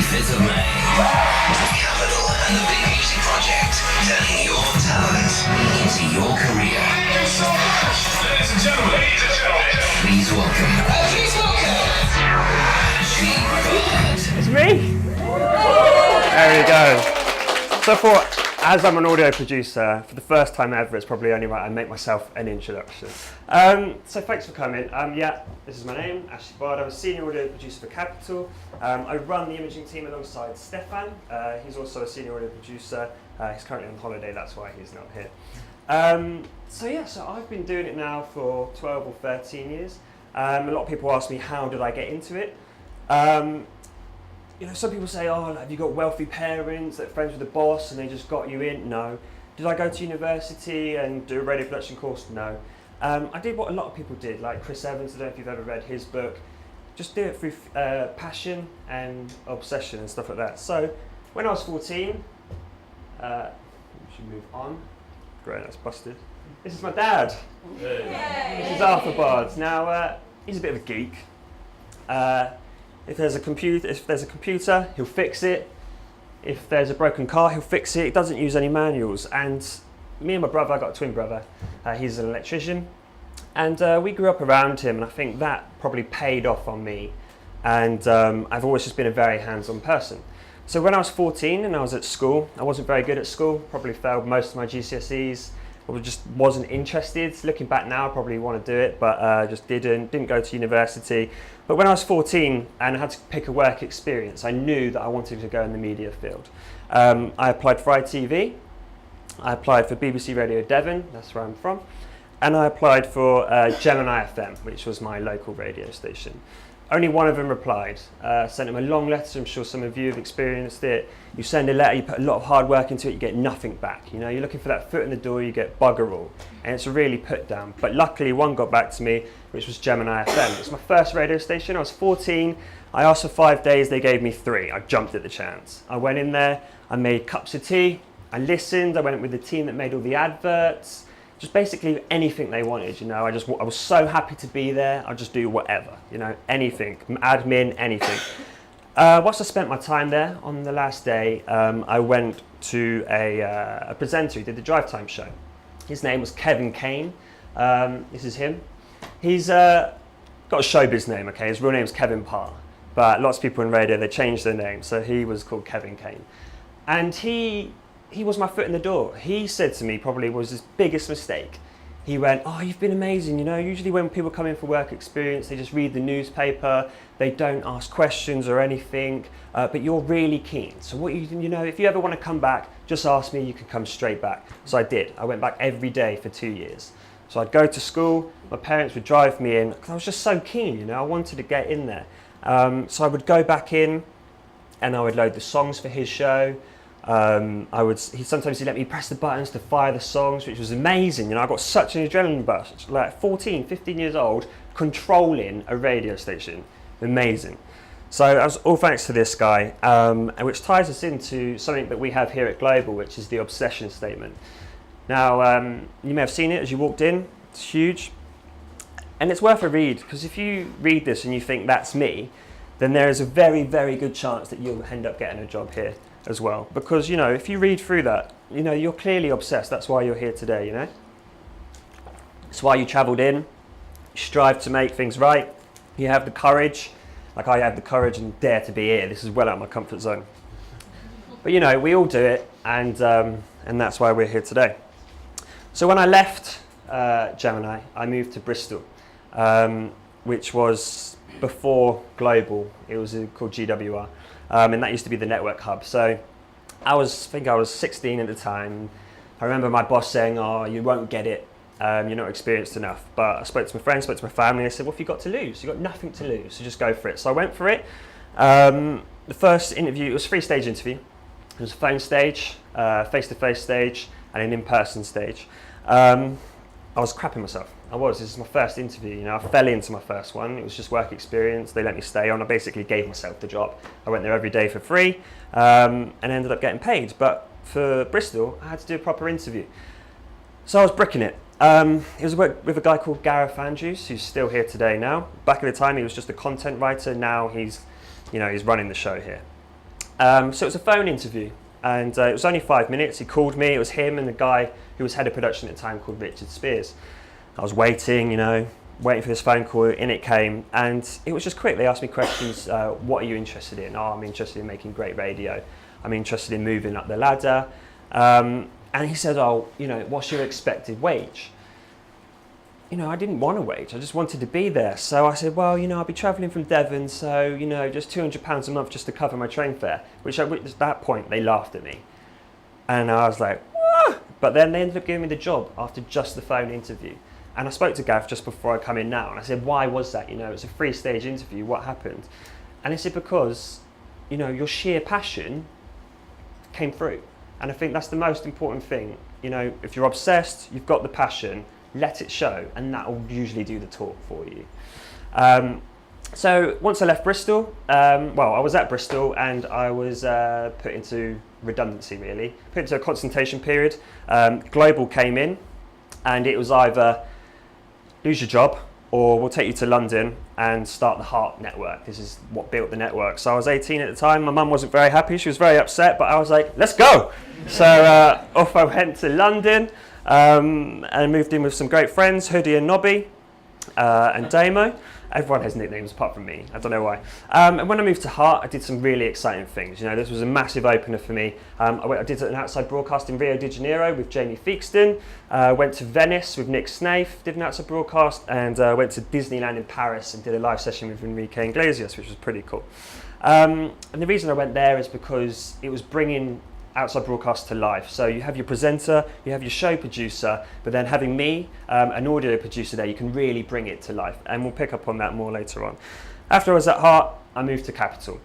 25th of May. Capital and the Big Music Project, turning your talent into your career. Ladies and gentlemen, please welcome. It's me! There we go. So I thought, as I'm an audio producer, for the first time ever, it's probably only right I make myself an introduction. So thanks for coming. This is my name, Ashley Bard. I'm a senior audio producer for Capital. I run the imaging team alongside Stefan. He's also a senior audio producer. He's currently on holiday, that's why he's not here. So I've been doing it now for 12 or 13 years. A lot of people ask me, how did I get into it? Some people say, oh, have you got wealthy parents that are friends with the boss and they just got you in? No. Did I go to university and do a radio production course? No. I did what a lot of people did, like Chris Evans. I don't know if you've ever read his book. Just do it through passion and obsession and stuff like that. So when I was 14, we should move on. Great, that's busted. This is my dad. Hey. This is Arthur Bard. Now, he's a bit of a geek. If there's a computer, he'll fix it. If there's a broken car, he'll fix it. He doesn't use any manuals. And me and my brother, I've got a twin brother, he's an electrician. And we grew up around him, and I think that probably paid off on me. And I've always just been a very hands-on person. So when I was 14 and I was at school, I wasn't very good at school, probably failed most of my GCSEs. I just wasn't interested. Looking back now, I probably want to do it, but just didn't go to university. But when I was 14 and I had to pick a work experience, I knew that I wanted to go in the media field. I applied for ITV, I applied for BBC Radio Devon, that's where I'm from, and I applied for Gemini FM, which was my local radio station. Only one of them replied. Sent him a long letter. I'm sure some of you have experienced it. You send a letter, you put a lot of hard work into it, you get nothing back. You're looking for that foot in the door, you get bugger all. And it's a really put down. But luckily one got back to me, which was Gemini FM. It was my first radio station. I was 14. I asked for 5 days, they gave me 3. I jumped at the chance. I went in there, I made cups of tea, I listened, I went with the team that made all the adverts. Just basically anything they wanted, I was so happy to be there. I'd just do whatever, anything, admin, anything. Once I spent my time there, on the last day, I went to a presenter who did the Drive Time show. His name was Kevin Kane. This is him. He's got a showbiz name, okay? His real name is Kevin Parr, but lots of people in radio, they changed their name, so he was called Kevin Kane. And he was my foot in the door. He said to me, probably was his biggest mistake. He went, oh, you've been amazing. Usually when people come in for work experience, they just read the newspaper. They don't ask questions or anything, but you're really keen. So if you ever want to come back, just ask me, you can come straight back. So I did. I went back every day for 2 years. So I'd go to school, my parents would drive me in, because I was just so keen, I wanted to get in there. So I would go back in and I would load the songs for his show. Sometimes he'd let me press the buttons to fire the songs, which was amazing. I got such an adrenaline rush, like 14, 15 years old, controlling a radio station. Amazing. So that was all thanks to this guy, which ties us into something that we have here at Global, which is the obsession statement. Now, you may have seen it as you walked in. It's huge. And it's worth a read, because if you read this and you think that's me, then there is a very, very good chance that you'll end up getting a job here as well. Because, if you read through that, you're clearly obsessed. That's why you're here today, It's why you travelled in. You strive to make things right. You have the courage. Like I had the courage and dare to be here. This is well out of my comfort zone. But, we all do it, and that's why we're here today. So when I left Gemini, I moved to Bristol, which was before Global. It was called GWR. And that used to be the network hub. So I think I was 16 at the time. I remember my boss saying, oh, you won't get it. You're not experienced enough. But I spoke to my friends, spoke to my family, and I said, what have you got to lose? You've got nothing to lose, so just go for it. So I went for it. The first interview, it was a 3-stage interview. It was a phone stage, face-to-face stage, and an in-person stage. I was crapping myself. This is my first interview, I fell into my first one. It was just work experience. They let me stay on. I basically gave myself the job. I went there every day for free, and ended up getting paid. But for Bristol, I had to do a proper interview. So I was bricking it. It was with a guy called Gareth Andrews, who's still here today now. Back at the time, he was just a content writer. Now he's running the show here. So it was a phone interview, and it was only 5 minutes. He called me. It was him and the guy who was head of production at the time called Richard Spears. I was waiting, waiting for this phone call. In it came, and it was just quick. They asked me questions. What are you interested in? Oh, I'm interested in making great radio. I'm interested in moving up the ladder. And he said, oh, what's your expected wage? I didn't want a wage. I just wanted to be there. So I said, well, I'll be travelling from Devon, so, just £200 a month just to cover my train fare, which at that point they laughed at me. And I was like, what? But then they ended up giving me the job after just the phone interview. And I spoke to Gav just before I come in now, and I said, why was that? It's a 3-stage interview, what happened? And he said, because, your sheer passion came through. And I think that's the most important thing. If you're obsessed, you've got the passion, let it show, and that will usually do the talk for you. So once I left Bristol, I was at Bristol and I was put into redundancy, really. Put into a consultation period. Global came in, and it was either lose your job or we'll take you to London and start the Heart Network. This is what built the network. So I was 18 at the time. My mum wasn't very happy. She was very upset, but I was like, let's go. So off I went to London and moved in with some great friends, Hoodie and Nobby and Damo. Everyone has nicknames apart from me. I don't know why. And when I moved to Heart, I did some really exciting things. This was a massive opener for me. I did an outside broadcast in Rio de Janeiro with Jamie Theakston. Went to Venice with Nick Snaith, did an outside broadcast, and went to Disneyland in Paris and did a live session with Enrique Iglesias, which was pretty cool. And the reason I went there is because it was bringing outside broadcast to life. So you have your presenter, you have your show producer, but then having me, an audio producer there, you can really bring it to life. And we'll pick up on that more later on. After I was at Heart, I moved to Capital.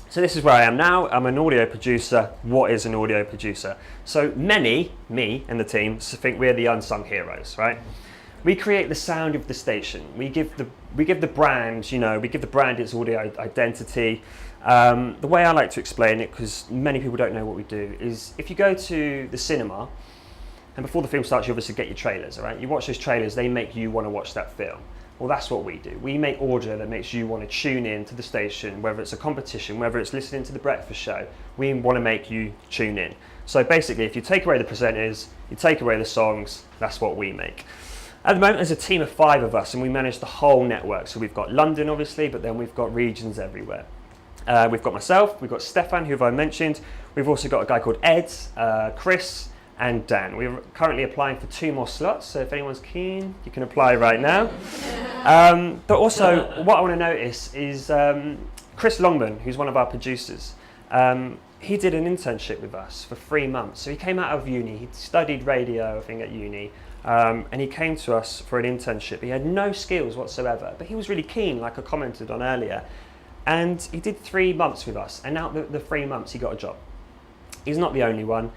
So this is where I am now. I'm an audio producer. What is an audio producer? So many, me and the team, think we're the unsung heroes, right? We create the sound of the station. We give the brand, we give the brand its audio identity. The way I like to explain it, because many people don't know what we do, is if you go to the cinema, and before the film starts, you obviously get your trailers, all right? You watch those trailers, they make you want to watch that film. Well, that's what we do. We make audio that makes you want to tune in to the station, whether it's a competition, whether it's listening to the breakfast show. We want to make you tune in. So basically, if you take away the presenters, you take away the songs, that's what we make. At the moment, there's a team of 5 of us, and we manage the whole network. So we've got London, obviously, but then we've got regions everywhere. We've got myself, we've got Stefan, who I mentioned. We've also got a guy called Ed, Chris, and Dan. We're currently applying for 2 more slots, so if anyone's keen, you can apply right now. But also, what I want to notice is Chris Longman, who's one of our producers. He did an internship with us for 3 months. So he came out of uni, he studied radio, I think, at uni, and he came to us for an internship. He had no skills whatsoever, but he was really keen, like I commented on earlier. And he did 3 months with us, and now the 3 months he got a job. He's not the only one.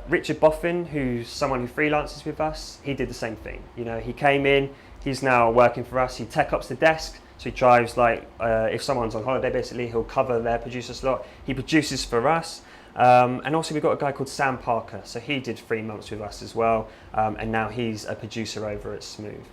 Richard Boffin, who's someone who freelances with us, he did the same thing. He came in, he's now working for us, he tech ups the desk, so he drives if someone's on holiday basically, he'll cover their producer slot. He produces for us. And also we've got a guy called Sam Parker, so he did 3 months with us as well, and now he's a producer over at Smooth.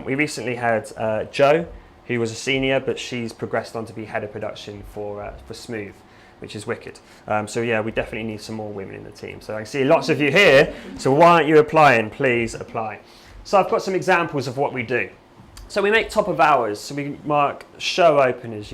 We recently had Jo, who was a senior, but she's progressed on to be head of production for Smooth, which is wicked. So yeah, we definitely need some more women in the team. So I see lots of you here, so why aren't you applying? Please apply. So I've got some examples of what we do. So we make top of hours, so we mark show openers,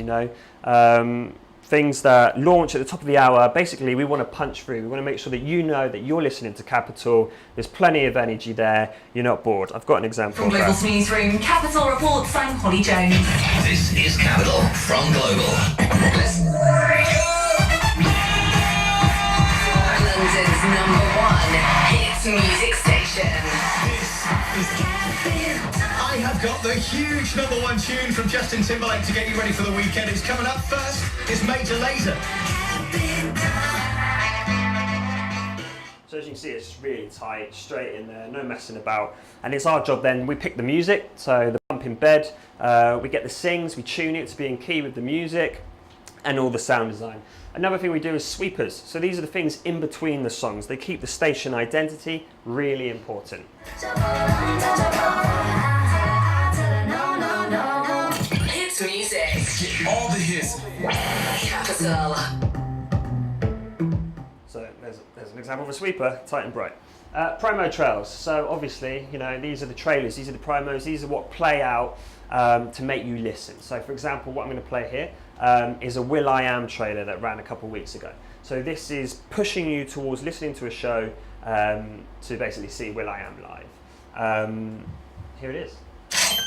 things that launch at the top of the hour. Basically, we want to punch through. We want to make sure that you know that you're listening to Capital. There's plenty of energy there. You're not bored. I've got an example from of Global's newsroom, Capital reports. I'm Holly Jones. This is Capital from Global. Listen. London's #1 hits music station. I have got the huge #1 tune from Justin Timberlake to get you ready for the weekend. It's coming up first. It's Major Lazer. So as you can see, it's just really tight, straight in there, no messing about. And it's our job then, we pick the music, so the bump in bed, we get the sings, we tune it to be in key with the music, and all the sound design. Another thing we do is sweepers. So these are the things in between the songs. They keep the station identity, really important. Hits music. Get all the hits. Capital. example of a sweeper, tight and bright. Promo trails. So obviously, you know, these are the trailers, these are the promos, these are what play out to make you listen. So for example, what I'm going to play here is a Will I Am trailer that ran a couple of weeks ago. So this is pushing you towards listening to a show to basically see Will I Am live. Here it is.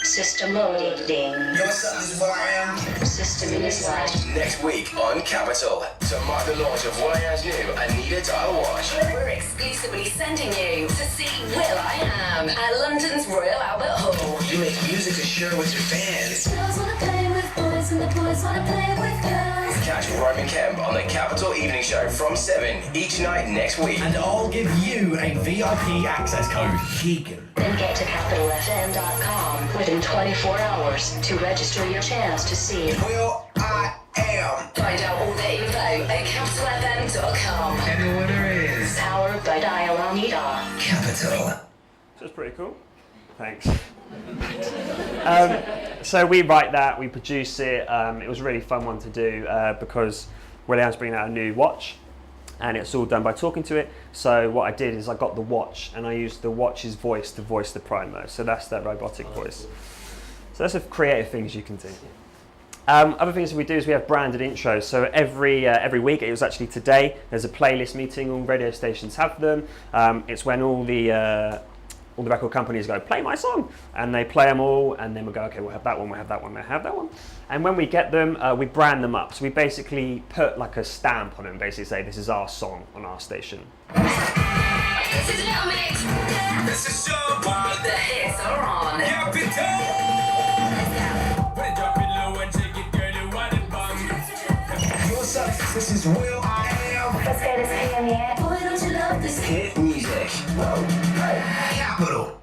System loading. Yo, what's up? This is Will I Am. System initialized. Next week on Capital, to mark the launch of Will I Am's new Anita Dial watch. We're exclusively sending you to see Will I Am at London's Royal Albert Hall. You make music to share with your fans. Girls wanna play with boys and the boys wanna play with girls. Catch Roman Kemp on the Capital Evening Show from 7 each night next week. And I'll give you a VIP access code. Keegan. Then get to capitalfm.com within 24 hours to register your chance to see Will I Am. Find out all the info at capitalfm.com. And the winner is powered by Dial Anita. Capital. So it's pretty cool. Thanks. So we write that, we produce it. It was a really fun one to do because William's bringing out a new watch, and it's all done by talking to it. So what I did is I got the watch and I used the watch's voice to voice the promo. So that's that robotic voice. So that's the creative things you can do. Other things that we do is we have branded intros. So every week, it was actually today, there's a playlist meeting. All radio stations have them. It's when all the record companies go, play my song, and they play them all, and then we go, okay, we'll have that one, we'll have that one, we'll have that one. And when we get them, we brand them up. So we basically put like a stamp on them, basically say, this is our song on our station. This is Little Mix. This is Showboy. The hits are on. Yo, what's up? This is Will I Am. Let's get his hand in the air. Boy, don't you love this? Hit music. Capital.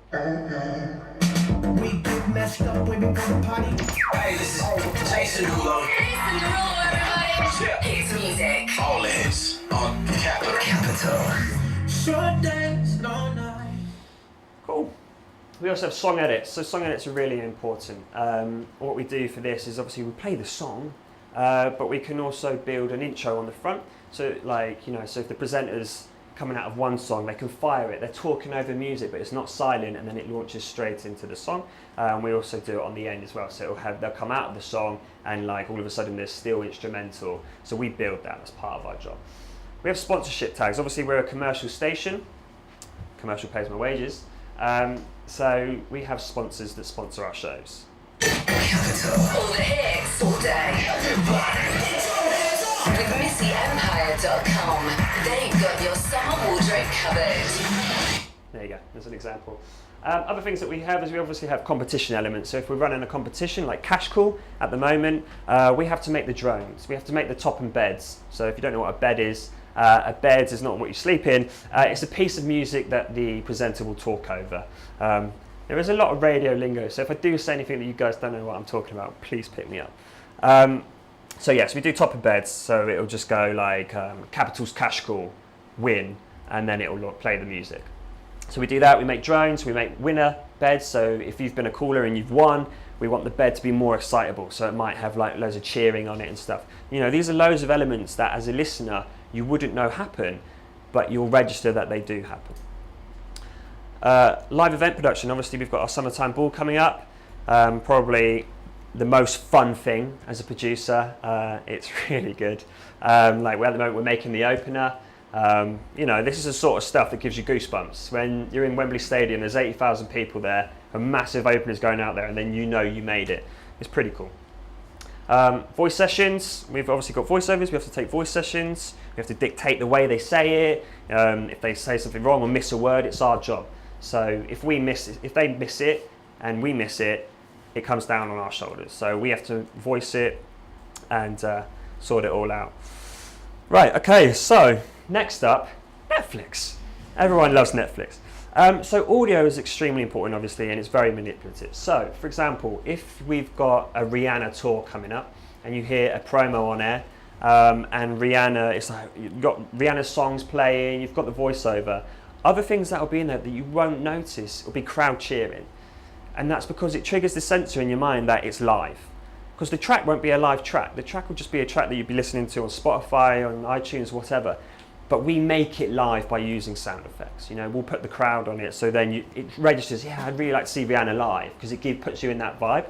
We get messed up when we go to party. Hey, this is Jason Derulo. Listen to roll, everybody. Yeah. Hits music. All hits on Capital. Capital. Short days, long nights. Cool. We also have song edits. So song edits are really important. What we do for this is obviously we play the song, but we can also build an intro on the front. So like, you know, so if the presenter's coming out of one song, they can fire it. They're talking over music, but it's not silent, and then it launches straight into the song. We also do it on the end as well. So they'll come out of the song, and like all of a sudden there's still instrumental. So we build that as part of our job. We have sponsorship tags. Obviously we're a commercial station. Commercial pays my wages. So we have sponsors that sponsor our shows. Capital. All the hits, all day. With MissyEmpire.com, they've got your summer wardrobe covered. There you go, there's an example. Other things that we have is we obviously have competition elements. So if we're running a competition like Cash Call at the moment, we have to make the drones. We have to make the top and beds. So if you don't know what a bed is not what you sleep in. It's a piece of music that the presenter will talk over. There is a lot of radio lingo, so if I do say anything that you guys don't know what I'm talking about, please pick me up. So yes, we do top and beds, so it'll just go like Capital's Cash Call, win, and then it will play the music. So we do that, we make drones, we make winner beds, so if you've been a caller and you've won, we want the bed to be more excitable, so it might have like loads of cheering on it and stuff. You know, these are loads of elements that as a listener you wouldn't know happen, but you'll register that they do happen. Live event production, obviously we've got our Summertime Ball coming up, probably the most fun thing as a producer. It's really good. Like at the moment we're making the opener. You know, this is the sort of stuff that gives you goosebumps. When you're in Wembley Stadium, there's 80,000 people there, a massive opener's going out there, and then you know you made it. It's pretty cool. Voice sessions, we've obviously got voiceovers, we have to take voice sessions, we have to dictate the way they say it. If they say something wrong or miss a word, it's our job. So if they miss it and we miss it, it comes down on our shoulders. So we have to voice it and sort it all out. Right, okay, so next up, Netflix. Everyone loves Netflix. So audio is extremely important, obviously, and it's very manipulative. So, for example, if we've got a Rihanna tour coming up and you hear a promo on air, and Rihanna, it's like you've got Rihanna's songs playing, you've got the voiceover. Other things that will be in there that you won't notice will be crowd cheering. And that's because it triggers the sensor in your mind that it's live. Because the track won't be a live track. The track will just be a track that you'd be listening to on Spotify, on iTunes, whatever. but we make it live by using sound effects. You know, we'll put the crowd on it, so then it registers, yeah, I'd really like to see Rihanna live, because it puts you in that vibe.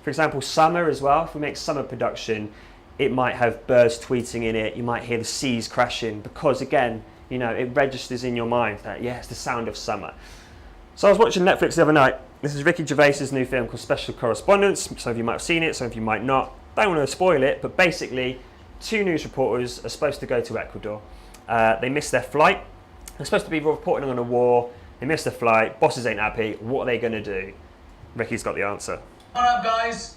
For example, summer as well, if we make summer production, it might have birds tweeting in it, you might hear the seas crashing, because again, you know, it registers in your mind that, yeah, it's the sound of summer. So I was watching Netflix the other night. This is Ricky Gervais's new film called Special Correspondence. Some of you might have seen it, some of you might not. Don't want to spoil it, but basically, 2 news reporters are supposed to go to Ecuador. They missed their flight. They're supposed to be reporting on a war. They missed their flight. Bosses ain't happy. What are they going to do? Ricky's got the answer. All right, guys.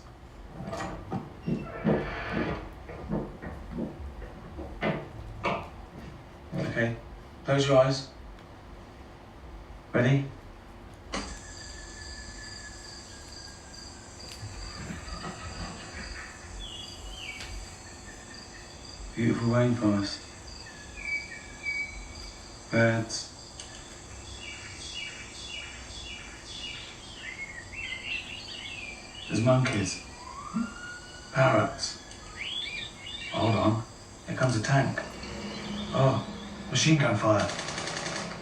Okay, close your eyes. Ready? Beautiful rainforest. Birds. There's monkeys. Parrots. Hold on. Here comes a tank. Oh, machine gun fire.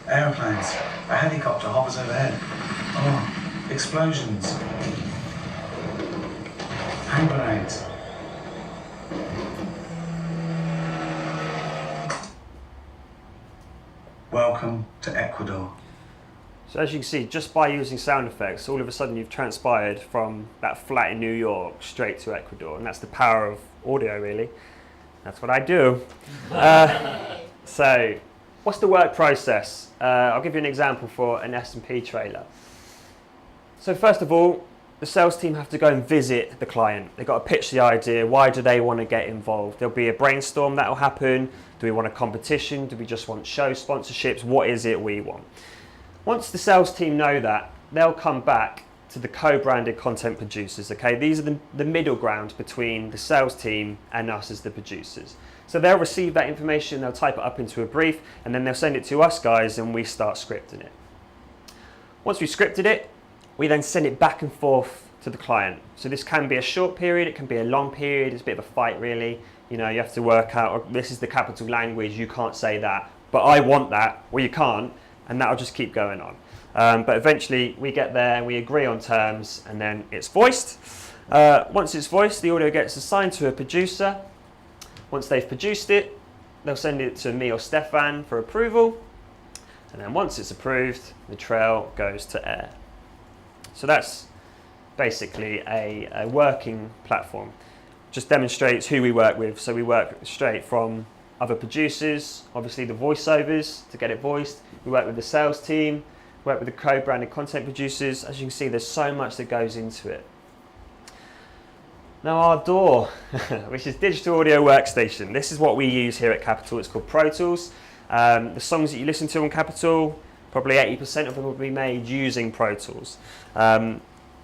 Aeroplanes. A helicopter hovers overhead. Oh, explosions. Hand grenades. Welcome to Ecuador. So as you can see, just by using sound effects, all of a sudden you've transpired from that flat in New York straight to Ecuador, and that's the power of audio, really. That's what I do. So, what's the work process? I'll give you an example for an S&P trailer. So first of all, the sales team have to go and visit the client. They've got to pitch the idea. Why do they want to get involved? There'll be a brainstorm that will happen. Do we want a competition? Do we just want show sponsorships? What is it we want? Once the sales team know that, they'll come back to the co-branded content producers, okay? These are the middle ground between the sales team and us as the producers. So they'll receive that information, they'll type it up into a brief, and then they'll send it to us guys and we start scripting it. Once we've scripted it, we then send it back and forth to the client. So this can be a short period, it can be a long period, it's a bit of a fight really. You know, you have to work out, oh, this is the capital language, you can't say that, but I want that, well you can't, and that'll just keep going on. But eventually we get there, we agree on terms, and then it's voiced. Once it's voiced, the audio gets assigned to a producer. Once they've produced it, they'll send it to me or Stefan for approval. And then once it's approved, the trail goes to air. So that's basically a working platform. Just demonstrates who we work with. So we work straight from other producers, obviously the voiceovers to get it voiced. We work with the sales team, work with the co-branded content producers. As you can see, there's so much that goes into it. Now our DAW, which is Digital Audio Workstation. This is what we use here at Capital. It's called Pro Tools. The songs that you listen to on Capital, probably 80% of them will be made using Pro Tools.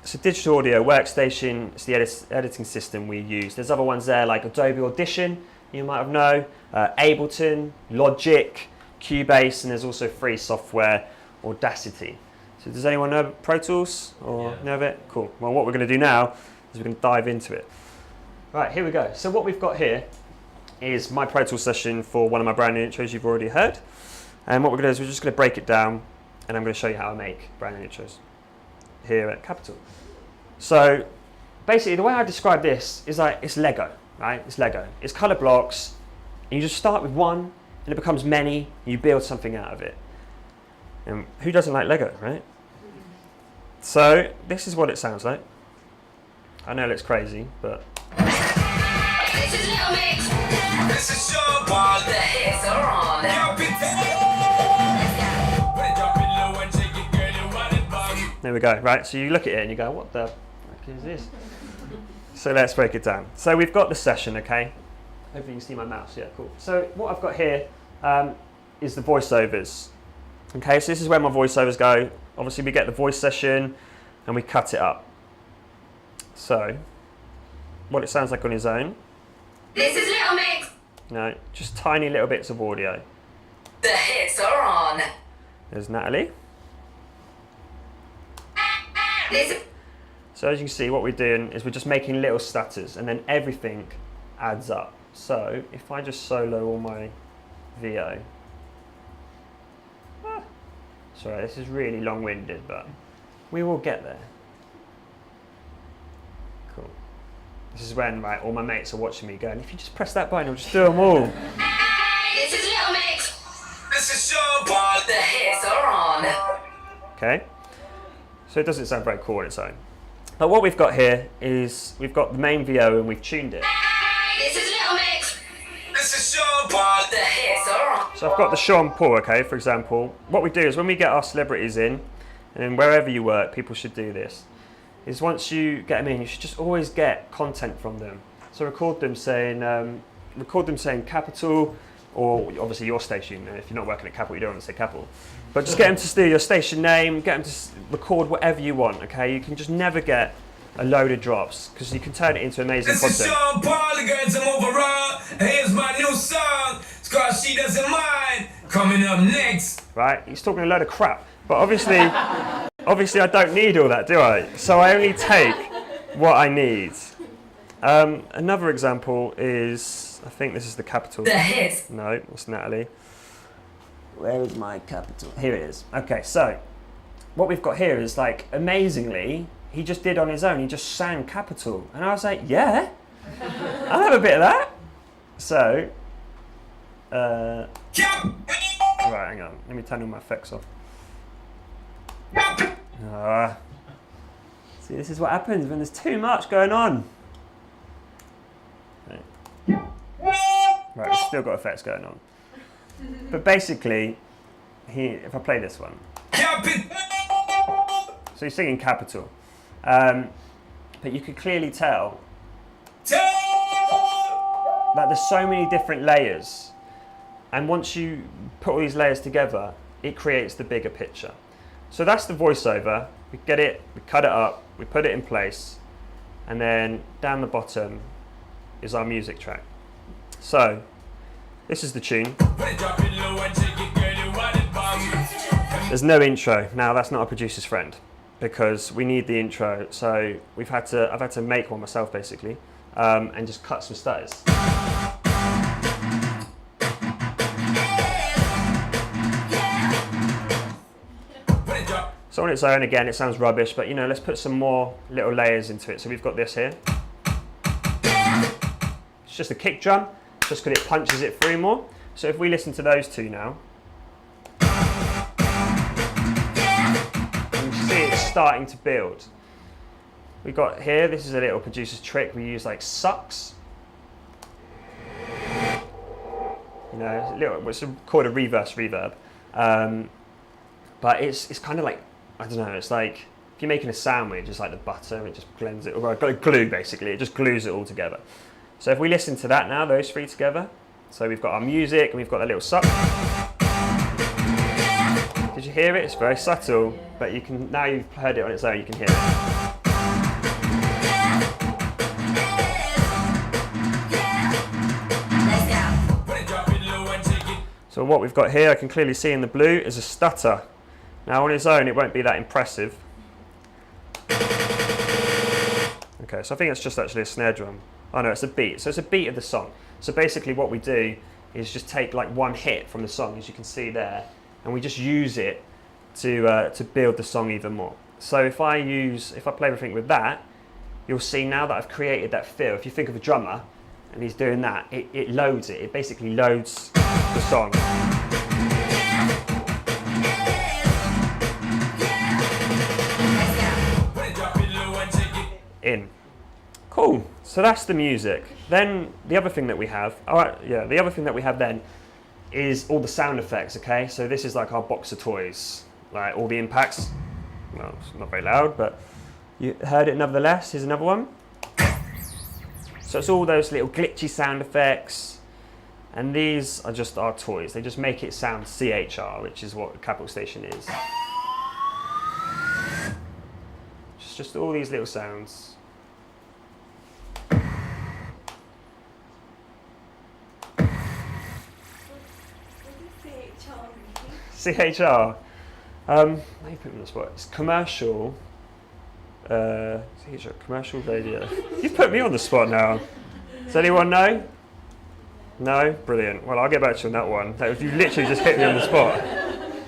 It's a Digital Audio Workstation. It's the editing system we use. There's other ones there like Adobe Audition, you might have known, Ableton, Logic, Cubase, and there's also free software, Audacity. So does anyone know Pro Tools or know of it? Cool. Well, what we're going to do now is we're going to dive into it. Right, here we go. So what we've got here is my Pro Tools session for one of my brand new intros you've already heard. And what we're going to do is we're just going to break it down, and I'm going to show you how I make brand new intros here at Capital. So basically the way I describe this is like it's Lego, right? It's Lego. It's color blocks, and you just start with one, and it becomes many, and you build something out of it. And who doesn't like Lego, right? So this is what it sounds like. I know it looks crazy, but This is Little Mix. This is Sean Paul. The hits are on. Yo, big there we go, right? So you look at it and you go, what the fuck is this? So let's break it down. So we've got the session, okay? Hopefully you can see my mouse, yeah, cool. So what I've got here is the voiceovers. Okay, so this is where my voiceovers go. Obviously we get the voice session and we cut it up. So, what it sounds like on his own. This is Little Mix. No, just tiny little bits of audio. The hits are on. There's Natalie. This is So as you can see, what we're doing is we're just making little stutters, and then everything adds up. So if I just solo all my VO, Sorry, this is really long-winded, but we will get there. Cool. This is when, right, all my mates are watching me going, if you just press that button, I'll just do them all. This is Little Mix. This is Sean Paul. The hits are on. Okay? So it doesn't sound very cool on its own. But what we've got here is we've got the main VO and we've tuned it. This is Little Mix. This is Sean Paul. The hits are on. So I've got the Sean Paul, okay, for example. What we do is when we get our celebrities in, and wherever you work, people should do this, is once you get them in, you should just always get content from them. So record them saying Capital, or obviously your station. If you're not working at Capital, you don't want to say Capital. But just get them to do your station name, get them to record whatever you want, okay? You can just never get a load of drops, because you can turn it into amazing This is content. Sean Paul, the girls I'm overall. Here's my new song. Scar, she doesn't mind. Coming up next. Right? He's talking a load of crap. But obviously I don't need all that, do I? So I only take what I need. Another example is, I think this is the Capital. The hits. No, it's Natalie. Where is my Capital? Here it is. Okay, so what we've got here is, like, amazingly, he just did on his own. He just sang Capital. And I was like, yeah, I'll have a bit of that. So, right, hang on. Let me turn all my effects off. See, this is what happens when there's too much going on. Right, it's still got effects going on. But basically, if I play this one. So he's singing Capital. But you could clearly tell that there's so many different layers. And once you put all these layers together, it creates the bigger picture. So that's the voiceover. We get it, we cut it up, we put it in place, and then down the bottom is our music track. So this is the tune. There's no intro. Now that's not a producer's friend, because we need the intro. So I've had to make one myself basically, and just cut some stutters. So on its own, again, it sounds rubbish, but you know, let's put some more little layers into it. So we've got this here. It's just a kick drum, just because it punches it through more. So if we listen to those two now, you see it's starting to build. We've got here, this is a little producer's trick. We use like sucks. You know, it's called a reverse reverb. But it's kind of like, I don't know, it's like if you're making a sandwich, it's like the butter, it just blends it, or glue basically, it just glues it all together. So if we listen to that now, those three together, so we've got our music and we've got that little suck. Did you hear it? It's very subtle, but you can, now you've heard it on its own, you can hear it. So what we've got here, I can clearly see in the blue, is a stutter. Now on its own, it won't be that impressive. Okay, so I think it's just actually a snare drum. Oh no, it's a beat. So it's a beat of the song. So basically what we do is just take like one hit from the song, as you can see there, and we just use it to build the song even more. So if I play everything with that, you'll see now that I've created that feel. If you think of a drummer and he's doing that, it loads it. It basically loads the song. In. Cool. So that's the music. Then the other thing that we have, the other thing that we have then is all the sound effects, okay? So this is like our box of toys, like all the impacts. Well, it's not very loud, but you heard it nevertheless. Here's another one. So it's all those little glitchy sound effects, and these are just our toys. They just make it sound CHR, which is what Capital Station is. Just all these little sounds. CHR. Now you put me on the spot. It's commercial. CHR, commercial radio. You've put me on the spot now. Does anyone know? No? Brilliant. Well, I'll get back to you on that one. You literally just hit me on the spot.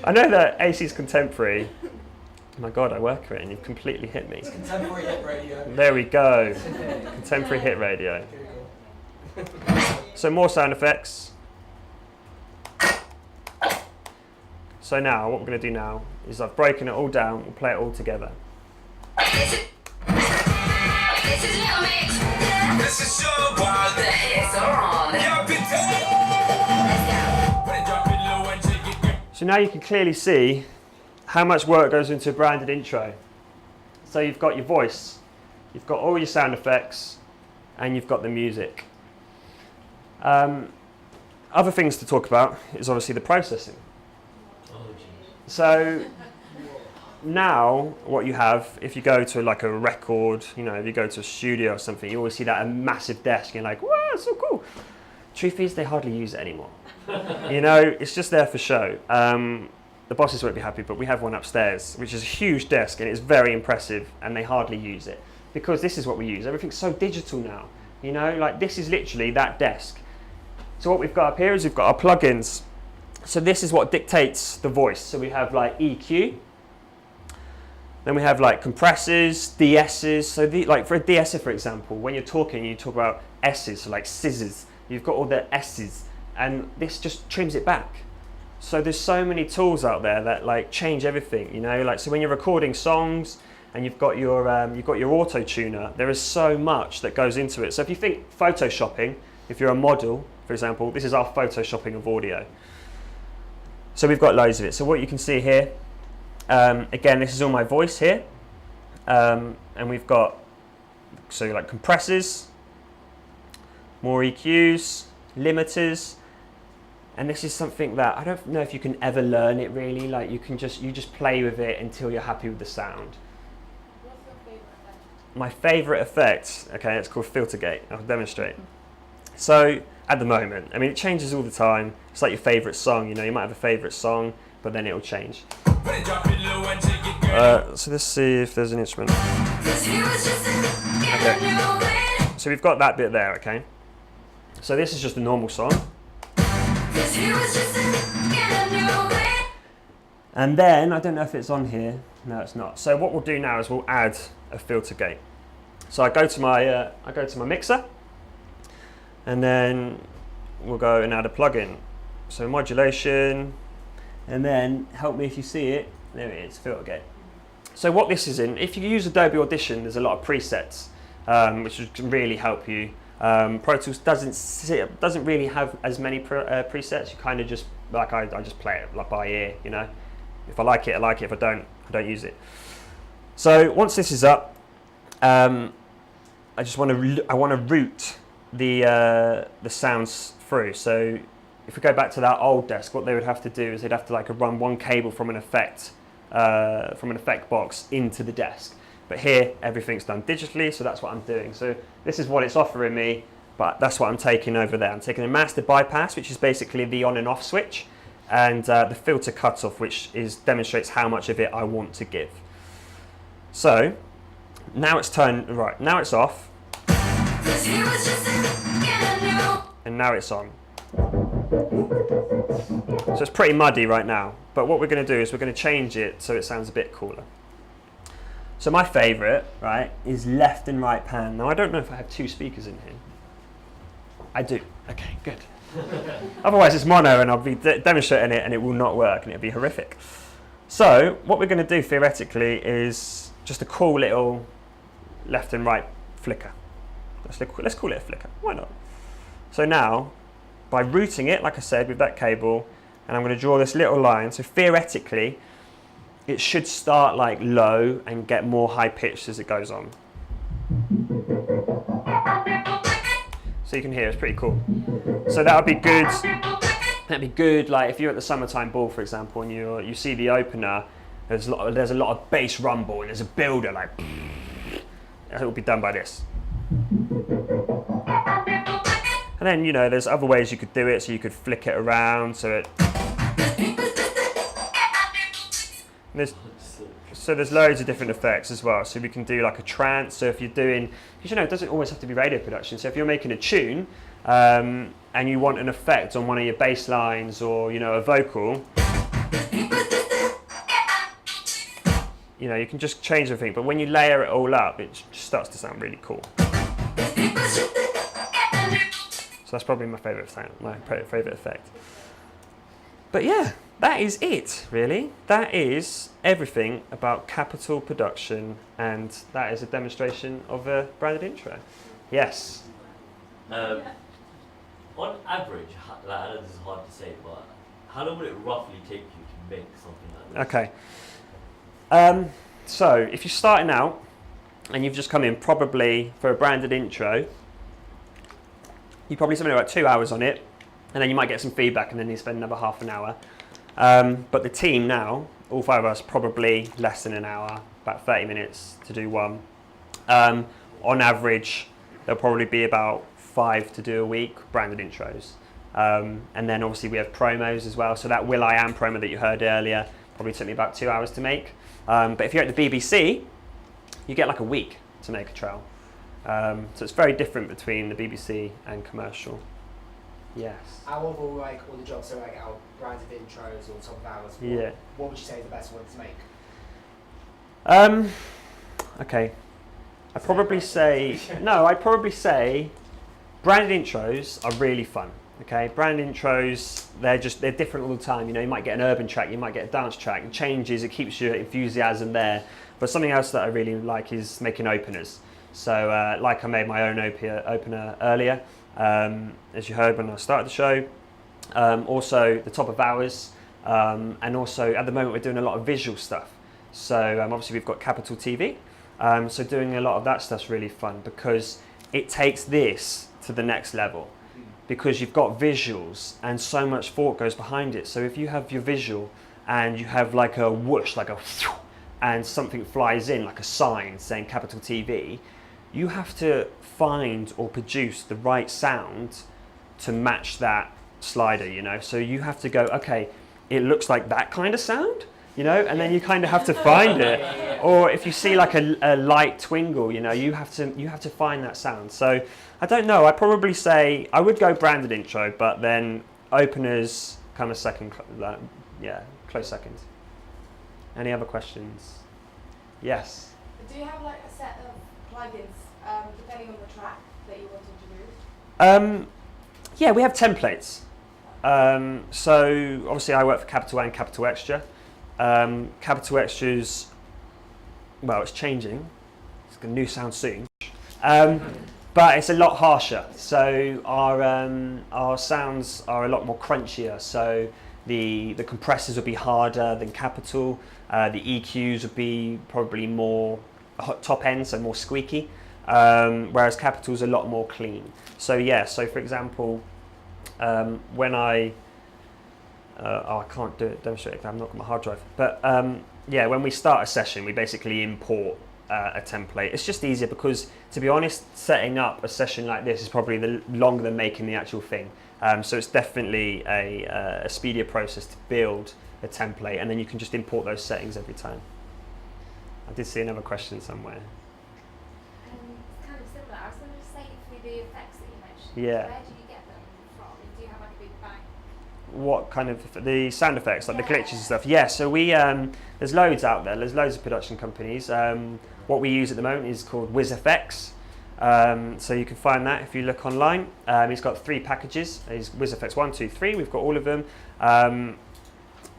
I know that AC's contemporary. Oh my God, I work for it and you've completely hit me. Contemporary hit radio. There we go. Contemporary hit radio. So more sound effects. So now, what we're going to do now is I've broken it all down. We'll play it all together. This is Little Mix. This is so wild. The hits are on. Let's go. So now you can clearly see how much work goes into a branded intro. So you've got your voice, you've got all your sound effects, and you've got the music. Other things to talk about is obviously the processing. So now what you have, if you go to like a record, you know, if you go to a studio or something, you always see that a massive desk and you're like, wow, it's so cool. Truth is, they hardly use it anymore. You know, it's just there for show. The bosses won't be happy, but we have one upstairs, which is a huge desk and it's very impressive, and they hardly use it because this is what we use. Everything's so digital now, you know, like this is literally that desk. So what we've got up here is we've got our plugins. So this is what dictates the voice. So we have like EQ, then we have like compressors, DSs. So like for a DSer, for example, when you're talking, you talk about S's, so like scissors. You've got all the S's, and this just trims it back. So there's so many tools out there that like change everything, you know. Like so when you're recording songs and you've got your auto tuner, there is so much that goes into it. So if you think photoshopping, if you're a model, for example, this is our photoshopping of audio. So we've got loads of it. So what you can see here, again, this is all my voice here, and we've got so like compressors, more EQs, limiters. And this is something that I don't know if you can ever learn it really. Like you just play with it until you're happy with the sound. What's your favorite effect? My favourite effect, okay, it's called filter gate. I'll demonstrate. So at the moment, I mean, it changes all the time. It's like your favourite song. You know, you might have a favourite song, but then it'll change. So let's see if there's an instrument. Okay. So we've got that bit there, okay. So this is just a normal song. And then, I don't know if it's on here. No, it's not. So what we'll do now is we'll add a filter gate. So I go to my mixer, and then we'll go and add a plugin. So modulation, and then help me if you see it. There it is, filter gate. So what this is in, if you use Adobe Audition, there's a lot of presets, which can really help you. Pro Tools doesn't really have as many presets. You kind of just like I just play it like by ear, you know. If I like it, I like it. If I don't use it. So once this is up, I want to route the sounds through. So if we go back to that old desk, what they would have to do is they'd have to like run one cable from an effect box into the desk. But here, everything's done digitally, so that's what I'm doing. So this is what it's offering me, but that's what I'm taking over there. I'm taking a master bypass, which is basically the on and off switch, and the filter cutoff, which demonstrates how much of it I want to give. So now it's turned right. Now it's off, and now it's on. So it's pretty muddy right now. But what we're going to do is we're going to change it so it sounds a bit cooler. So my favourite, right, is left and right pan. Now I don't know if I have two speakers in here. I do. Okay, good. Otherwise it's mono and I'll be demonstrating it and it will not work and it'll be horrific. So what we're going to do theoretically is just a cool little left and right flicker. Let's call it a flicker. Why not? So now, by routing it, like I said, with that cable, and I'm going to draw this little line. So theoretically, it should start like low and get more high pitched as it goes on. So you can hear it's pretty cool. So that would be good. That'd be good. Like if you're at the Summertime Ball, for example, and you see the opener, there's a lot of bass rumble and there's a builder like. It will be done by this. And then you know there's other ways you could do it. So you could flick it around so it. So there's loads of different effects as well. So we can do like a trance. So if you're doing, because you know it doesn't always have to be radio production. So if you're making a tune and you want an effect on one of your bass lines or you know a vocal, You know, you can just change everything, but when you layer it all up, it just starts to sound really cool. So that's probably my favourite sound, my favourite effect. But yeah, that is it, really. That is everything about Capital Production, and that is a demonstration of a branded intro. Yes. On average, like, I know this is hard to say, but how long would it roughly take you to make something like this? Okay. So if you're starting out and you've just come in, probably for a branded intro, you probably spend about 2 hours on it, and then you might get some feedback, and then you spend another half an hour. But the team now, all 5 of us, probably less than an hour, about 30 minutes to do one. On average, there'll probably be about 5 to do a week, branded intros. And then obviously we have promos as well. So that Will I Am promo that you heard earlier probably took me about 2 hours to make. But if you're at the BBC, you get like a week to make a trail. So it's very different between the BBC and commercial. Yes. Out of all the jobs, so like our branded intros or top of hours, what would you say is the best one to make? Okay. I'd probably say branded intros are really fun. Okay, branded intros, they're different all the time. You know, you might get an urban track, you might get a dance track. It changes, it keeps your enthusiasm there. But something else that I really like is making openers. So like I made my own opener earlier, as you heard when I started the show. Also the top of hours, and also at the moment we're doing a lot of visual stuff. So obviously we've got Capital TV, so doing a lot of that stuff's really fun because it takes this to the next level. Because you've got visuals and so much thought goes behind it. So if you have your visual and you have like a whoosh, like a and something flies in like a sign saying Capital TV, you have to find or produce the right sound to match that slider, you know. So you have to go, okay, it looks like that kind of sound, you know, and then you kind of have to find it. Or if you see like a light twingle, you know, you have to find that sound. So I don't know, I'd probably say I would go branded intro, but then openers come a second, close second. Any other questions? Yes. Do you have like a set of plugins depending on the track that you want to introduce? Yeah, we have templates. So obviously I work for Capital and Capital Extra. Capital Extras, well, it's changing. It's got a new sound soon. But it's a lot harsher. So our sounds are a lot more crunchier. So the compressors will be harder than Capital. The EQs would be probably more top end, so more squeaky. Whereas Capital's a lot more clean. So yeah, so for example, when I can't demonstrate it, I've not got my hard drive. But yeah, when we start a session, we basically import a template. It's just easier because, to be honest, setting up a session like this is probably longer than making the actual thing. So it's definitely a speedier process to build a template, and then you can just import those settings every time. I did see another question somewhere. It's kind of similar. I was going to say for the effects that you mentioned. Yeah. Where do you get them from? Do you have like a big bank? What kind of the sound effects, like the glitches and stuff? Yeah, so we there's loads out there. There's loads of production companies. What we use at the moment is called WizFX. So you can find that if you look online. He's got 3 packages. He's WizFX 1, 2, 3. We've got all of them. And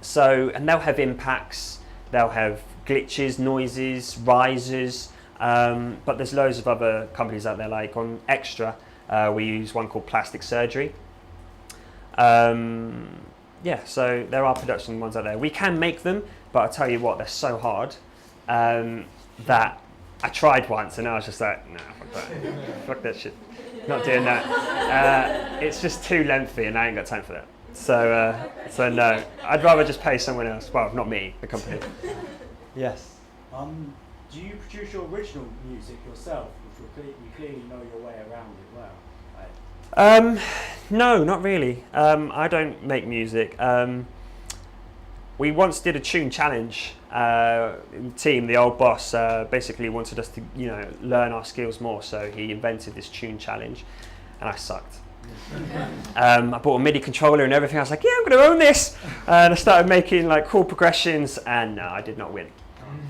they'll have impacts. They'll have glitches, noises, risers. But there's loads of other companies out there. Like on Extra, we use one called Plastic Surgery. Yeah, so there are production ones out there. We can make them, but I'll tell you what, they're so hard that I tried once and I was just like, nah, fuck that. Fuck that shit. Not doing that. It's just too lengthy and I ain't got time for that. So no, I'd rather just pay someone else. Well, not me, the company. Yes. Do you produce your original music yourself? Which you clearly know your way around it well. No, not really. I don't make music. We once did a tune challenge. The team, the old boss, basically wanted us to, learn our skills more. So he invented this tune challenge, and I sucked. I bought a MIDI controller and everything. I was like, yeah, I'm going to own this. And I started making like chord progressions, and no, I did not win.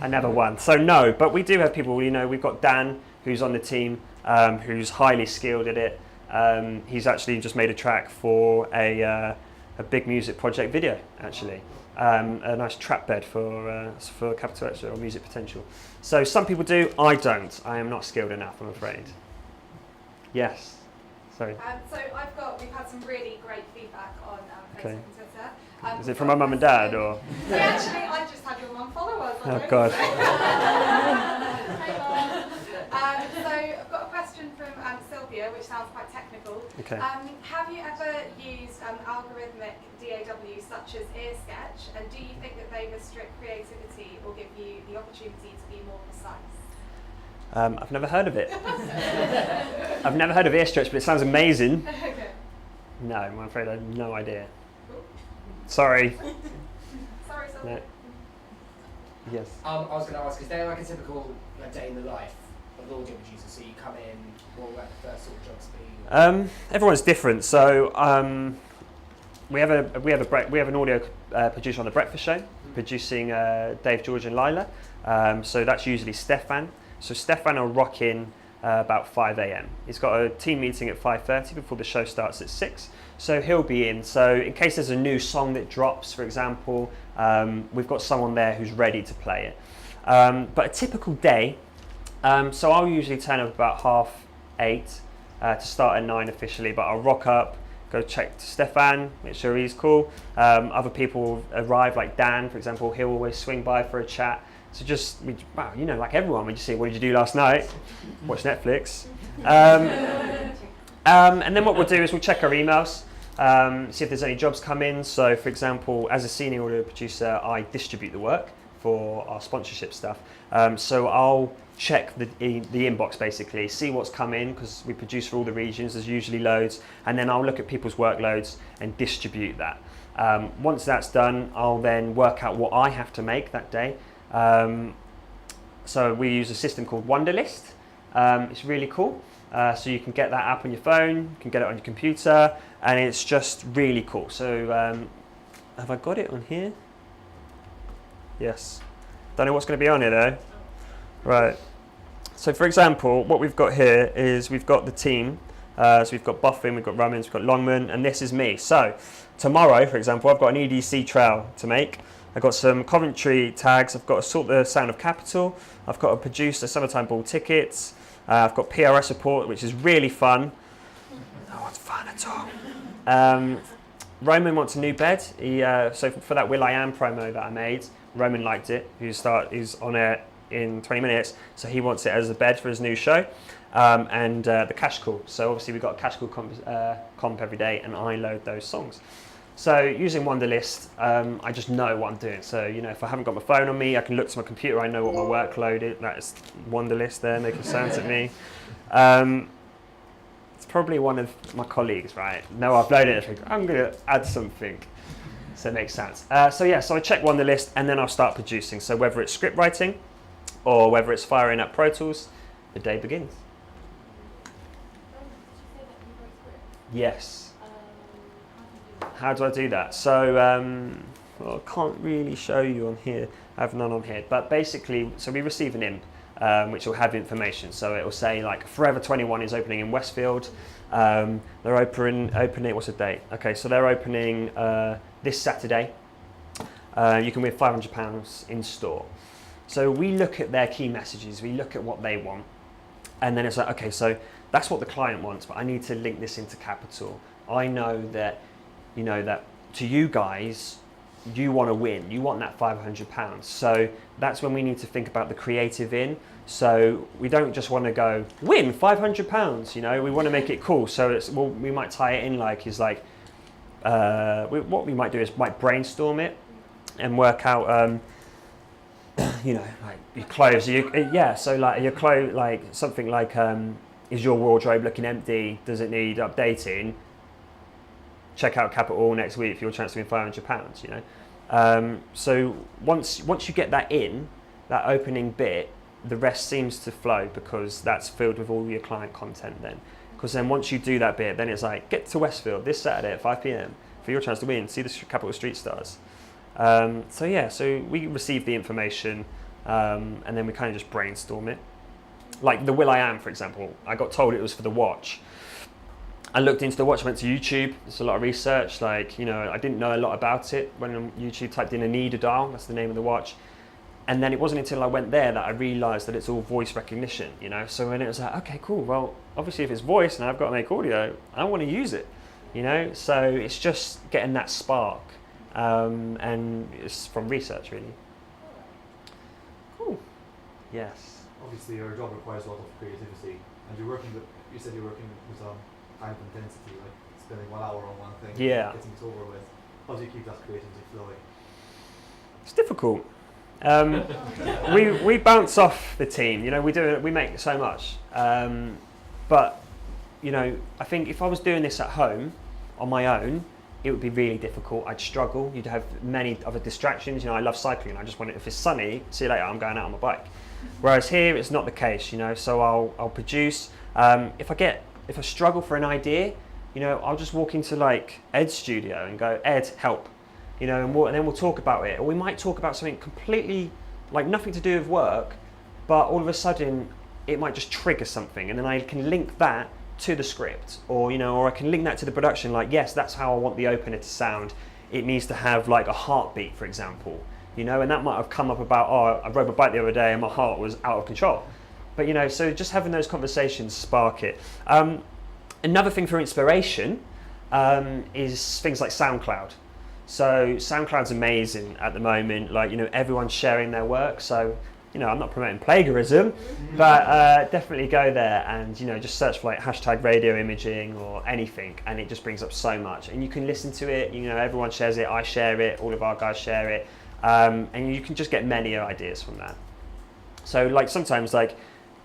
I never won. So no, but we do have people, you know, we've got Dan, who's on the team, who's highly skilled at it. He's actually just made a track for a big music project video, actually. A nice trap bed for Capital X or Music Potential. So some people do, I don't. I am not skilled enough, I'm afraid. Yes. Sorry. We've had some really great feedback on Facebook and Twitter. Is it from my mum and dad or? Yeah, actually, I just had your mum follow us. Oh God. Hey, Mum. So I've got a question from Sylvia, which sounds quite technical. Okay. Have you ever used algorithmic DAW such as EarSketch, and do you think that they restrict creativity or give you the opportunity to be more precise? I've never heard of it. I've never heard of EarSketch, but it sounds amazing. Okay. No, I'm afraid I have no idea. Sorry. Sorry, Sylvia. No. Yes. I was going to ask, is there like a typical day in the life of an audio producer? So you come in, what will the first sort of jobs be? Everyone's different. So we have an audio producer on the Breakfast Show, producing Dave, George, and Lila. So that's usually Stefan. So Stefan will rock in about 5 a.m. He's got a team meeting at 5:30 before the show starts at 6. So he'll be in. So in case there's a new song that drops, for example, we've got someone there who's ready to play it. But a typical day, so I'll usually turn up about 8:30 to start at 9 officially, but I'll rock up, go check Stefan, make sure he's cool. Other people arrive, like Dan, for example, he'll always swing by for a chat. So like everyone, we just say, what did you do last night? Watch Netflix. And then what we'll do is we'll check our emails, see if there's any jobs come in. So for example, as a senior audio producer, I distribute the work for our sponsorship stuff. So I'll check the inbox basically, see what's come in, because we produce for all the regions, there's usually loads, and then I'll look at people's workloads and distribute that. Once that's done, I'll then work out what I have to make that day. So we use a system called Wunderlist. It's really cool. So you can get that app on your phone, you can get it on your computer, and it's just really cool. So have I got it on here? Yes. Don't know what's going to be on here though. Right. So for example, what we've got here is we've got the team. So we've got Buffin, we've got Rummins, we've got Longman, and this is me. So tomorrow, for example, I've got an EDC trail to make. I've got some Coventry tags. I've got to sort the sound of Capital. I've got to produce the Summertime Ball tickets. I've got PRS report, which is really fun. No one's fun at all. Roman wants a new bed. So for that will.i.am promo that I made, Roman liked it. He's on it in 20 minutes. So he wants it as a bed for his new show. And the Cash Call. So obviously we've got a Cash Call comp every day, and I load those songs. So using Wunderlist, I just know what I'm doing. So, if I haven't got my phone on me, I can look to my computer, I know what my workload is. That's Wunderlist there, making sounds at me. It's probably one of my colleagues, right? No, I've loaded it, I'm going to add something. So it makes sense. So I check Wunderlist, and then I'll start producing. So whether it's script writing, or whether it's firing up Pro Tools, the day begins. Yes. How do I do that? So I can't really show you on here. I have none on here. But basically, so we receive an imp, which will have information. So it will say like Forever 21 is opening in Westfield. They're opening. What's the date? Okay, so they're opening this Saturday. You can win £500 in store. So we look at their key messages. We look at what they want, and then it's like, okay, so that's what the client wants, but I need to link this into Capital. I know that. That to you guys, you want to win. You want that £500. So that's when we need to think about the creative in. So we don't just want to go win £500. We want to make it cool. So we might tie it in what we might do is might brainstorm it and work out. Like your clothes. So like your clothes, like something like is your wardrobe looking empty? Does it need updating? Check out Capital next week for your chance to win £500, So once you get that in, that opening bit, the rest seems to flow because that's filled with all your client content then. Because then once you do that bit, then it's like, get to Westfield this Saturday at 5 p.m. for your chance to win, see the Capital Street Stars. So we receive the information, and then we kind of just brainstorm it. Like the Will I Am, for example, I got told it was for the watch. I looked into the watch, I went to YouTube, there's a lot of research, like, you know, I didn't know a lot about it when on YouTube typed in Anida dial, that's the name of the watch. And then it wasn't until I went there that I realised that it's all voice recognition, you know. So when it was like, okay, cool, well, obviously if it's voice and I've got to make audio, I want to use it, you know. So it's just getting that spark, and it's from research, really. Cool. Yes. Obviously, your job requires a lot of creativity, and you're working with. You said you're working with high intensity, like spending 1 hour on one thing, yeah, getting it over with. How do you keep that creativity flowing? It's difficult. We bounce off the team, you know. We make so much, but you know, I think if I was doing this at home on my own, it would be really difficult. I'd struggle. You'd have many other distractions. You know, I love cycling. I just want it. If it's sunny, see you later. I'm going out on my bike. Whereas here, it's not the case. You know, so I'll produce. If I struggle for an idea, you know, I'll just walk into like Ed's studio and go, Ed, help. You know, and then we'll talk about it. Or we might talk about something completely, like nothing to do with work, but all of a sudden it might just trigger something, and then I can link that to the script, or you know, or I can link that to the production. Like, yes, that's how I want the opener to sound. It needs to have like a heartbeat, for example. You know, and that might have come up about, oh, I rode a bike the other day and my heart was out of control. But you know, so just having those conversations spark it. Another thing for inspiration is things like SoundCloud. So SoundCloud's amazing at the moment. Like, you know, everyone's sharing their work. So, you know, I'm not promoting plagiarism, but definitely go there and, you know, just search for like hashtag radio imaging or anything, and it just brings up so much. And you can listen to it. You know, everyone shares it. I share it. All of our guys share it, and you can just get many ideas from that. So, like sometimes, like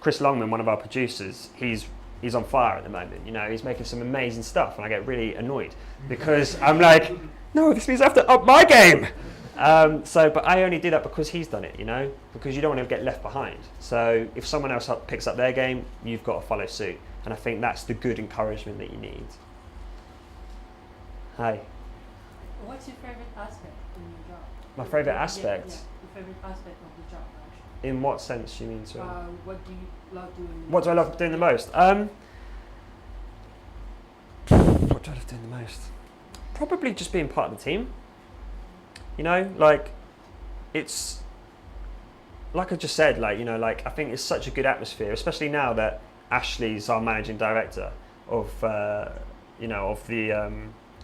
Chris Longman, one of our producers, he's on fire at the moment. You know, he's making some amazing stuff, and I get really annoyed because I'm like, no, this means I have to up my game. But I only do that because he's done it, you know, because you don't want to get left behind. So if someone else picks up their game, you've got to follow suit. And I think that's the good encouragement that you need. Hi. What's your favorite aspect in your job? My favorite aspect? Yeah, your favorite aspect of the job, actually. In what sense do you mean? Sorry? What do you love doing? What do I love doing the most? What do I love doing the most? Probably just being part of the team. You know, like, it's, like I just said, like, you know, like, I think it's such a good atmosphere, especially now that Ashley's our managing director of, you know,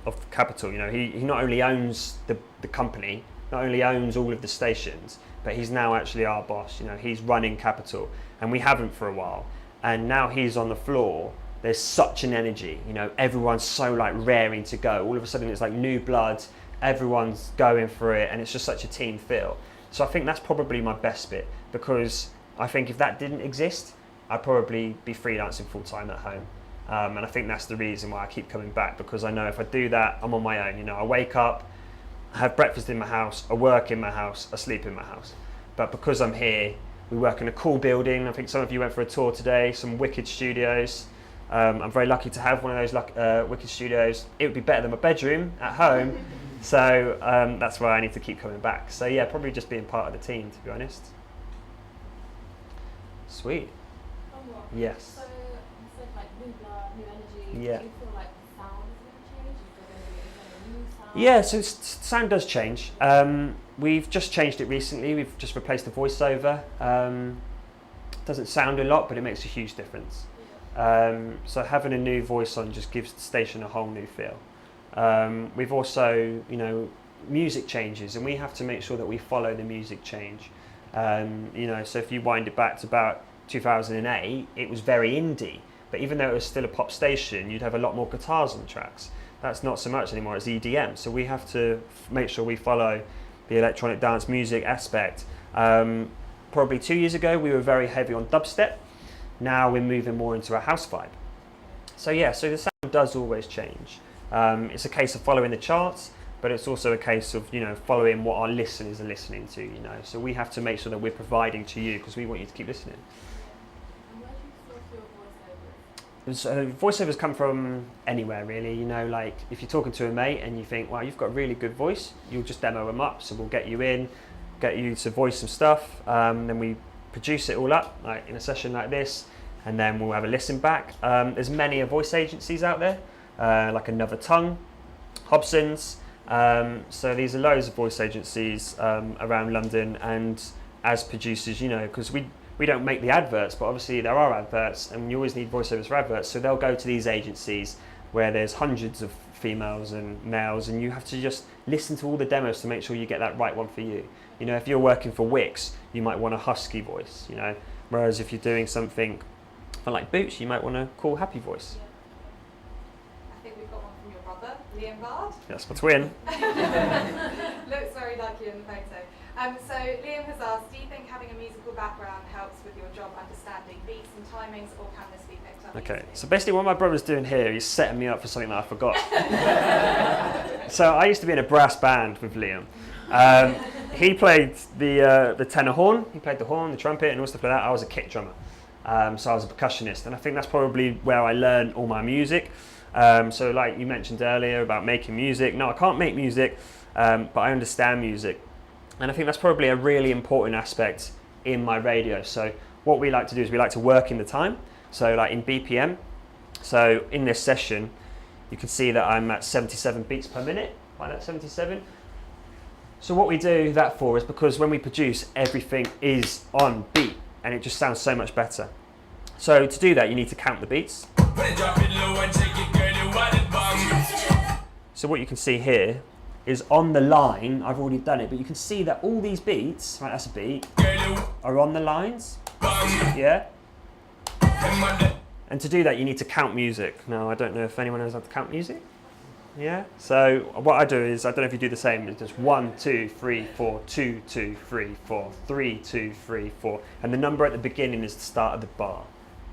of Capital. You know, he not only owns the company, not only owns all of the stations, but he's now actually our boss. You know, he's running Capital, and we haven't for a while. And now he's on the floor. There's such an energy. You know, everyone's so like raring to go. All of a sudden, it's like new blood. Everyone's going for it, and it's just such a team feel. So I think that's probably my best bit, because I think if that didn't exist, I'd probably be freelancing full time at home. And I think that's the reason why I keep coming back, because I know if I do that, I'm on my own. You know, I wake up, I have breakfast in my house, I work in my house, I sleep in my house. But because I'm here, we work in a cool building. I think some of you went for a tour today, some wicked studios. I'm very lucky to have one of those wicked studios. It would be better than my bedroom at home. So that's why I need to keep coming back. So yeah, probably just being part of the team, to be honest. Sweet. Yes. So you said like new blood, new energy. Yeah. Do you feel like the sound is going to change? Is there a new sound? Yeah, so sound does change. We've just changed it recently. We've just replaced the voiceover. Doesn't sound a lot, but it makes a huge difference. So having a new voice on just gives the station a whole new feel. We've also, you know, music changes, and we have to make sure that we follow the music change. You know, so if you wind it back to about 2008, it was very indie, but even though it was still a pop station, you'd have a lot more guitars on the tracks. That's not so much anymore, it's EDM. So we have to make sure we follow the electronic dance music aspect. Probably 2 years ago, we were very heavy on dubstep. Now we're moving more into a house vibe. So yeah, so the sound does always change. It's a case of following the charts, but it's also a case of, you know, following what our listeners are listening to, you know. So we have to make sure that we're providing to you, because we want you to keep listening. And where do you source your voiceovers? Voiceovers come from anywhere, really. You know, like if you're talking to a mate and you think, wow, you've got a really good voice, you'll just demo them up. So we'll get you in, get you to voice some stuff. Then we produce it all up like in a session like this, and then we'll have a listen back. There's many voice agencies out there, like Another Tongue, Hobson's. So these are loads of voice agencies around London, and as producers, you know, because we don't make the adverts, but obviously there are adverts, and you always need voiceovers for adverts. So they'll go to these agencies where there's hundreds of females and males, and you have to just listen to all the demos to make sure you get that right one for you. You know, if you're working for Wix, you might want a husky voice, you know, whereas if you're doing something for like Boots, you might want a cool happy voice. I think we've got one from your brother, Liam Bard. That's my twin. Looks very like you in the photo. So Liam has asked, do you think having a musical background helps with your job understanding beats and timings, or can this be picked up? Okay, so basically what my brother's doing here, he's setting me up for something that I forgot. So I used to be in a brass band with Liam. He played the tenor horn, he played the horn, the trumpet, and all stuff like that. I was a kick drummer, so I was a percussionist, and I think that's probably where I learned all my music. So like you mentioned earlier about making music, no, I can't make music, but I understand music. And I think that's probably a really important aspect in my radio. So what we like to do is we like to work in the time. So like in BPM. So in this session, you can see that I'm at 77 beats per minute. Find that 77. So what we do that for is because when we produce, everything is on beat, and it just sounds so much better. So to do that, you need to count the beats. So what you can see here is on the line, I've already done it, but you can see that all these beats, right, that's a beat, are on the lines, yeah? And to do that, you need to count music. Now, I don't know if anyone knows how to count music, yeah? So what I do is, I don't know if you do the same, it's just 1, 2, 3, 4, 2, 2, 3, 4, 3, 2, 3, 4, and the number at the beginning is the start of the bar,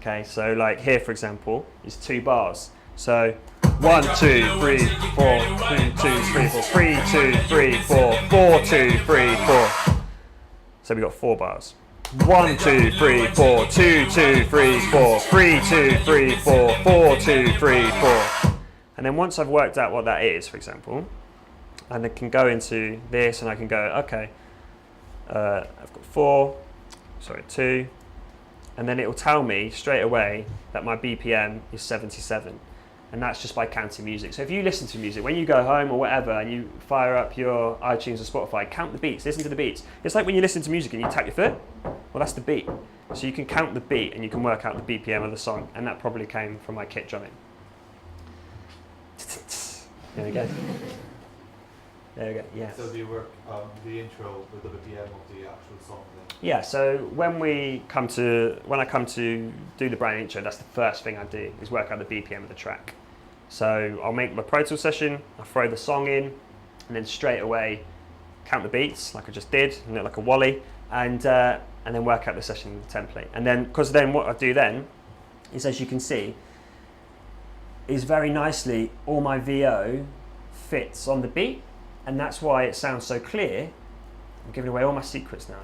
okay? So like here, for example, is 2 bars. So 1, 2, 3, 4, 2, 2, 3, 4, 3, 2, 3, 4, 4, 2, 3, 4. So we got 4 bars. 1, 2, 3, 4, 2, 2, 3, 4, 3, 2, 3, 4, 4, 2, 3, 4. And then once I've worked out what that is, for example, and I can go into this and I can go, okay, I've got 2, and then it will tell me straight away that my BPM is 77. And that's just by counting music. So if you listen to music, when you go home or whatever, and you fire up your iTunes or Spotify, count the beats, listen to the beats. It's like when you listen to music and you tap your foot, well, that's the beat. So you can count the beat and you can work out the BPM of the song, and that probably came from my kick drumming. There we go. There we go, yes. So do you work the intro with the BPM of the actual song then? Yeah, so when I come to do the brand intro, that's the first thing I do, is work out the BPM of the track. So I'll make my Pro Tools session, I'll throw the song in, and then straight away count the beats, like I just did, like a Wally, and then work out the session template. And then, because then what I do then, is as you can see, is very nicely, all my VO fits on the beat, and that's why it sounds so clear. I'm giving away all my secrets now.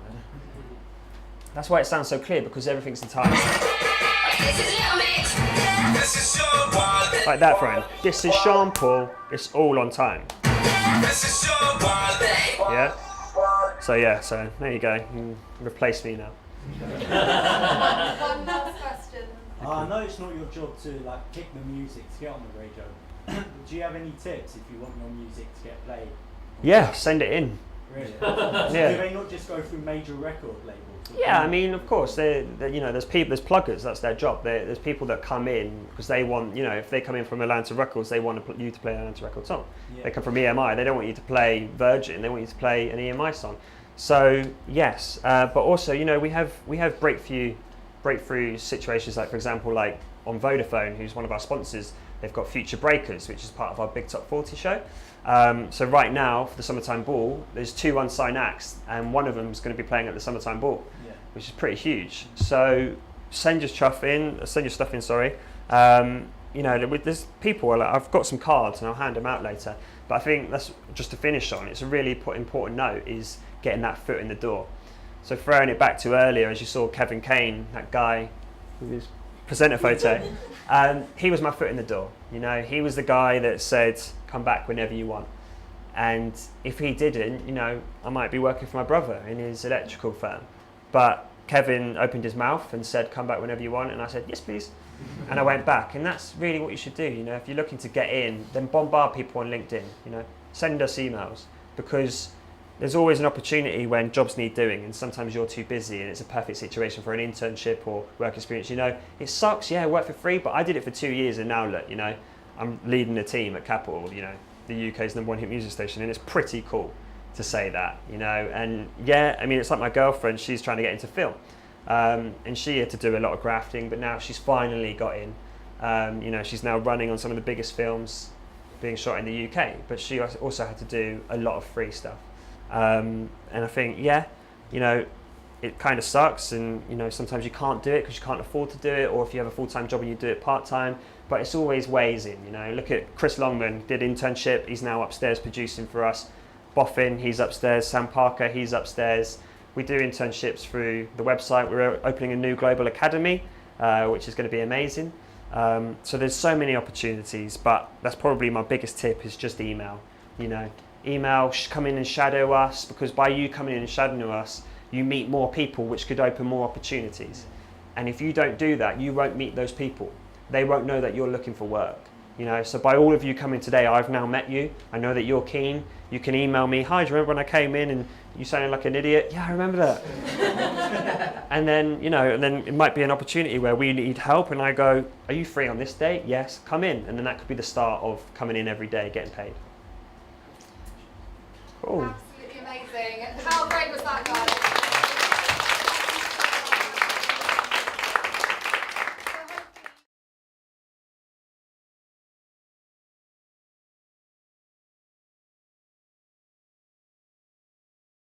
That's why it sounds so clear, because everything's in time. Like that, friend. This is Sean Paul. It's all on time. Yeah? So yeah, so there you go. You can replace me now. One last question. I know it's not your job to like pick the music to get on the radio. Do you have any tips if you want your music to get played? Yeah, send it in. Really? Yeah. Do they not just go through major record labels? Yeah, I mean, of course, you know, there's pluggers. That's their job. There's people that come in because they want, you know, if they come in from Atlantic Records, they want you to play an Atlantic Records song. Yeah. They come from EMI, they don't want you to play Virgin. They want you to play an EMI song. So yes, but also, you know, we have breakthrough situations, like for example, like on Vodafone, who's one of our sponsors. They've got Future Breakers, which is part of our Big Top 40 show. So right now, for the Summertime Ball, there's 2 unsigned acts, and one of them is going to be playing at the Summertime Ball, which is pretty huge. So send your stuff in. You know, there's people, I've got some cards, and I'll hand them out later. But I think that's just to finish on. It's a really important note, is getting that foot in the door. So throwing it back to earlier, as you saw Kevin Kane, that guy with his presenter photo, he was my foot in the door. You know, he was the guy that said, come back whenever you want. And if he didn't, you know, I might be working for my brother in his electrical firm. But Kevin opened his mouth and said, come back whenever you want. And I said, yes, please. And I went back. And that's really what you should do. You know, if you're looking to get in, then bombard people on LinkedIn, you know, send us emails, because there's always an opportunity when jobs need doing, and sometimes you're too busy and it's a perfect situation for an internship or work experience. You know, it sucks, yeah, work for free, but I did it for 2 years and now look, you know, I'm leading a team at Capital, you know, the UK's #1 hit music station, and it's pretty cool to say that, you know. And yeah, I mean, it's like my girlfriend, she's trying to get into film, and she had to do a lot of grafting, but now she's finally got in. You know, she's now running on some of the biggest films being shot in the UK, but she also had to do a lot of free stuff. And I think, yeah, you know, it kind of sucks, and you know, sometimes you can't do it because you can't afford to do it, or if you have a full-time job and you do it part-time, but it's always ways in, you know. Look at Chris Longman, did internship, he's now upstairs producing for us. Boffin, he's upstairs. Sam Parker, he's upstairs. We do internships through the website. We're opening a new global academy, which is going to be amazing. So there's so many opportunities, but that's probably my biggest tip, is just email, you know. Email, come in and shadow us, because by you coming in and shadowing us, you meet more people, which could open more opportunities. And if you don't do that, you won't meet those people. They won't know that you're looking for work, you know. So by all of you coming today, I've now met you. I know that you're keen. You can email me, hi, do you remember when I came in and you sounded like an idiot? Yeah, I remember that. And then, you know, and then it might be an opportunity where we need help, and I go, are you free on this date? Yes, come in. And then that could be the start of coming in every day, getting paid. Cool. Absolutely amazing. How great was that, guys?